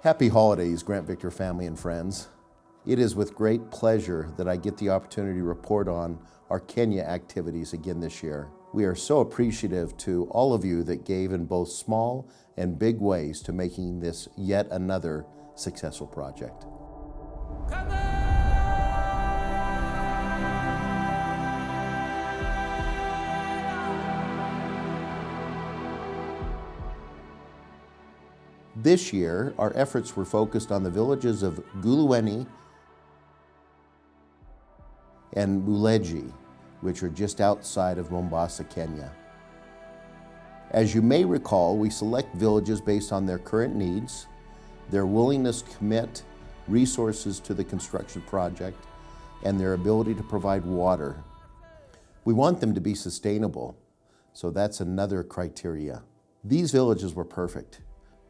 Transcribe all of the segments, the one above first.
Happy holidays, Grant Victor family and friends. It is with great pleasure that I get the opportunity to report on our Kenya activities again this year. We are so appreciative to all of you that gave in both small and big ways to making this yet another successful project. This year, our efforts were focused on the villages of Nguluweni and Muleji, which are just outside of Mombasa, Kenya. As you may recall, we select villages based on their current needs, their willingness to commit resources to the construction project, and their ability to provide water. We want them to be sustainable, so that's another criteria. These villages were perfect.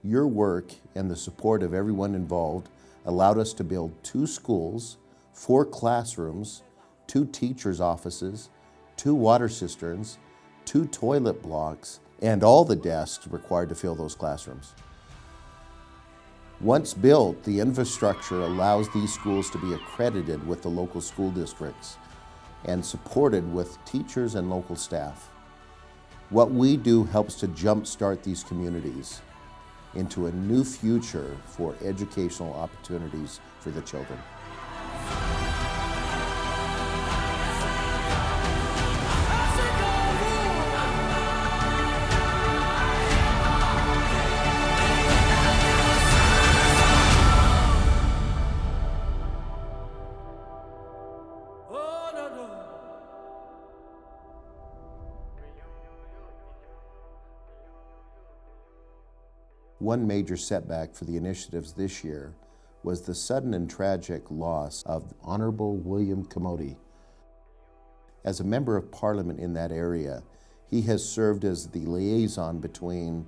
Your work and the support of everyone involved allowed us to build 2 schools, 4 classrooms, 2 teachers' offices, 2 water cisterns, 2 toilet blocks, and all the desks required to fill those classrooms. Once built, the infrastructure allows these schools to be accredited with the local school districts and supported with teachers and local staff. What we do helps to jumpstart these communities into a new future for educational opportunities for the children. One major setback for the initiatives this year was the sudden and tragic loss of Honorable William Kamoti. As a member of Parliament in that area, he has served as the liaison between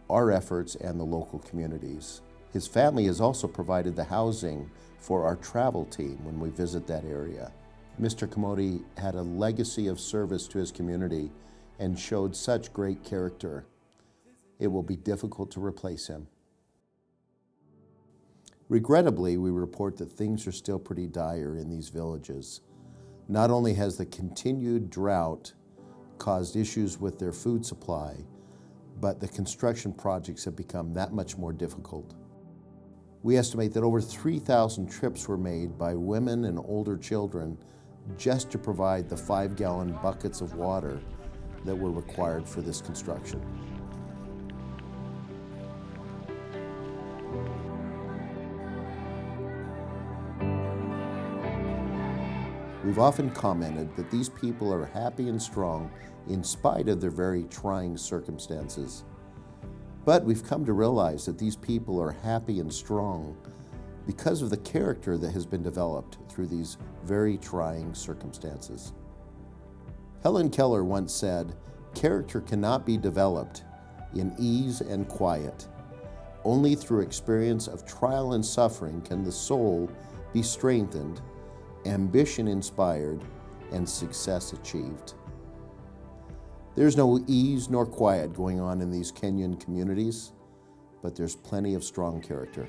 our efforts and the local communities. His family has also provided the housing for our travel team when we visit that area. Mr. Kamoti had a legacy of service to his community and showed such great character. It will be difficult to replace him. Regrettably, we report that things are still pretty dire in these villages. Not only has the continued drought caused issues with their food supply, but the construction projects have become that much more difficult. We estimate that over 3,000 trips were made by women and older children just to provide the 5-gallon buckets of water that were required for this construction. We've often commented that these people are happy and strong in spite of their very trying circumstances. But we've come to realize that these people are happy and strong because of the character that has been developed through these very trying circumstances. Helen Keller once said, "Character cannot be developed in ease and quiet. Only through experience of trial and suffering can the soul be strengthened, ambition inspired, and success achieved." There's no ease nor quiet going on in these Kenyan communities, but there's plenty of strong character.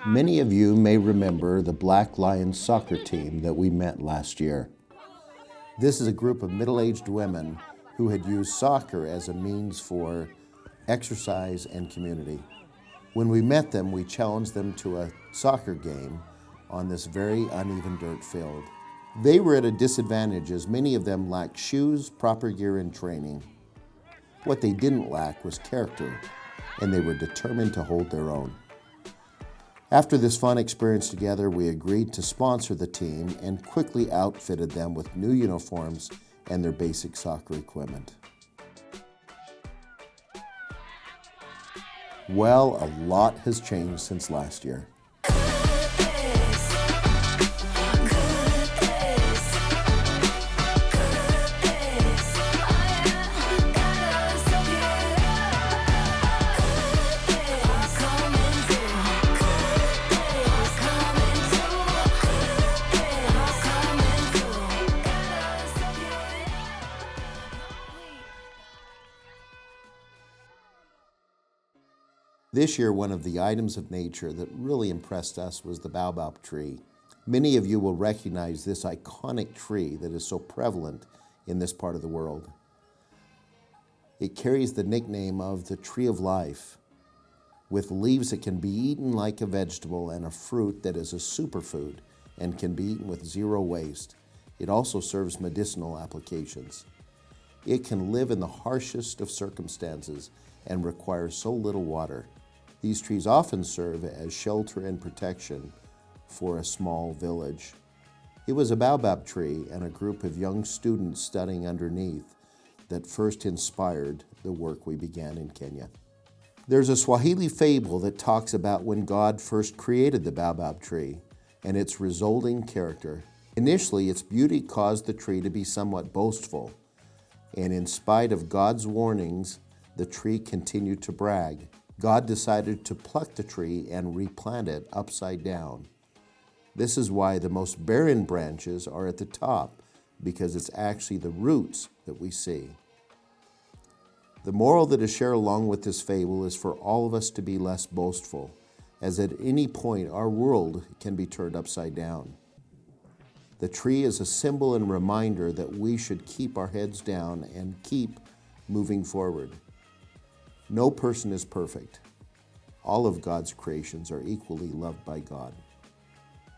Many of you may remember the Black Lions soccer team that we met last year. This is a group of middle-aged women who had used soccer as a means for exercise and community. When we met them, we challenged them to a soccer game on this very uneven dirt field. They were at a disadvantage as many of them lacked shoes, proper gear, and training. What they didn't lack was character, and they were determined to hold their own. After this fun experience together, we agreed to sponsor the team and quickly outfitted them with new uniforms and their basic soccer equipment. Well, a lot has changed since last year. This year, one of the items of nature that really impressed us was the Baobab tree. Many of you will recognize this iconic tree that is so prevalent in this part of the world. It carries the nickname of the tree of life, with leaves that can be eaten like a vegetable and a fruit that is a superfood and can be eaten with zero waste. It also serves medicinal applications. It can live in the harshest of circumstances and requires so little water. These trees often serve as shelter and protection for a small village. It was a baobab tree and a group of young students studying underneath that first inspired the work we began in Kenya. There's a Swahili fable that talks about when God first created the baobab tree and its resulting character. Initially, its beauty caused the tree to be somewhat boastful, and in spite of God's warnings, the tree continued to brag. God decided to pluck the tree and replant it upside down. This is why the most barren branches are at the top, because it's actually the roots that we see. The moral that is shared along with this fable is for all of us to be less boastful, as at any point our world can be turned upside down. The tree is a symbol and reminder that we should keep our heads down and keep moving forward. No person is perfect. All of God's creations are equally loved by God.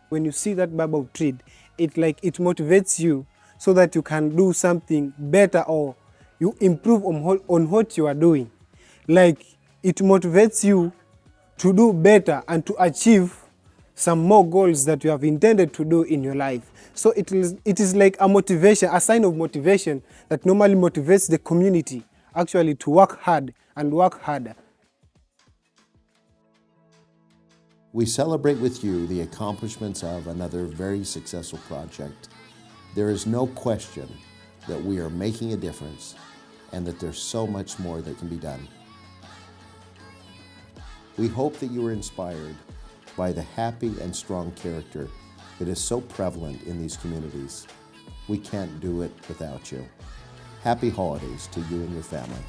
When you see that baobab tree, it motivates you so that you can do something better or you improve on what you are doing. Like it motivates you to do better and to achieve some more goals that you have intended to do in your life. So it is like a motivation, a sign of motivation that normally motivates the community actually to work hard and work harder. We celebrate with you the accomplishments of another very successful project. There is no question that we are making a difference and that there's so much more that can be done. We hope that you are inspired by the happy and strong character that is so prevalent in these communities. We can't do it without you. Happy holidays to you and your family.